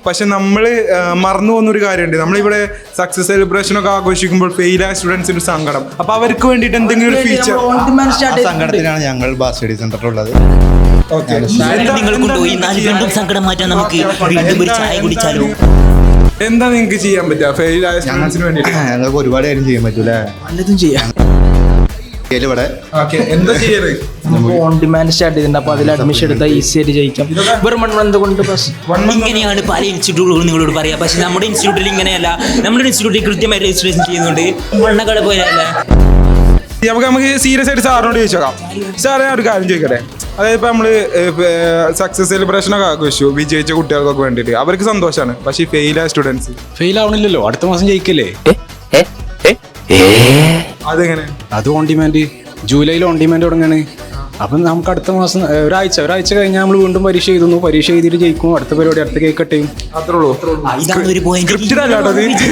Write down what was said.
പക്ഷെ നമ്മള് മറന്നു പോകുന്നൊരു കാര്യമുണ്ട്. നമ്മളിവിടെ സക്സസ് സെലിബ്രേഷൻ ഒക്കെ ആഘോഷിക്കുമ്പോൾ ഫെയിൽ ആയ സ്റ്റുഡൻസിന് സങ്കടം. അപ്പൊ അവർക്ക് വേണ്ടിട്ട് എന്തെങ്കിലും ഒരു ഫീച്ചർ സങ്കടത്തിനാണ് ഞങ്ങൾ ബാസ് സ്റ്റഡി സെന്റർ ഉള്ളത്. എന്താ നിങ്ങൾക്ക് ചെയ്യാൻ പറ്റുക ഫെയിൽ ആയ സ്റ്റുഡൻസിന് വേണ്ടി? ഞങ്ങൾക്ക് ഒരുപാട് കാര്യം ചെയ്യാൻ പറ്റൂലേ. പലതും ചെയ്യാം. ഇവിടെ എന്താ ചെയ്യല്? ഓൺ ഡിമാൻഡ് സ്റ്റാർട്ട് ചെയ്തിട്ടുണ്ട്. അപ്പൊ അതിൽ അഡ്മിഷൻ എടുത്താൽ ഈസി ആയിട്ട് ജയിക്കാം. വെറും 1 month കൊണ്ട് ഇങ്ങനെയാണ് പല ഇൻസ്റ്റിറ്റ്യൂട്ടുകളും നിങ്ങളോട് പറയാം. പക്ഷെ നമ്മുടെ ഇൻസ്റ്റിറ്റ്യൂട്ടിൽ ഇങ്ങനെയല്ല. നമ്മുടെ ഇൻസ്റ്റിറ്റ്യൂട്ടിൽ കൃത്യമായി രജിസ്ട്രേഷൻ ചെയ്യുന്നുണ്ട്. മണ്ണക്കട പോയതല്ലേ. നമുക്ക് സീരിയസ് ആയിട്ട് സാറിനോട് ചോദിച്ചോക്കാം. സാറേ ഞാൻ ഒരു കാര്യം ചോദിക്കട്ടെ. അതായത് ഇപ്പം നമ്മൾ സക്സസ് സെലിബ്രേഷനൊക്കെ ആഘോഷിച്ചു വിജയിച്ച കുട്ടികൾക്കൊക്കെ വേണ്ടിയിട്ട് അവർക്ക് സന്തോഷമാണ്. പക്ഷേ ഫെയിൽ ആയ സ്റ്റുഡൻസ് ഫെയിൽ ആവണില്ലല്ലോ. അടുത്ത മാസം ജയിക്കല്ലേ. അതെങ്ങനെ? അത് ഓൺ ഡിമാൻഡ്. ജൂലൈയിൽ ഓൺ ഡിമാൻഡ് തുടങ്ങാണ്. അപ്പം നമുക്ക് അടുത്ത മാസം ഒരാഴ്ച കഴിഞ്ഞാൽ നമ്മൾ വീണ്ടും പരീക്ഷ എഴുതുന്നു. പരീക്ഷ എഴുതിയിട്ട് ജയിക്കും. അടുത്ത പരിപാടി അടുത്ത കേക്ക് കട്ട് ചെയ്യും. അത്രേ ഉള്ളൂ. ഇതാണ് ഒരു പോയിന്റ്. സ്ക്രിപ്റ്റഡ് അല്ലാട്ടോ ഇത്.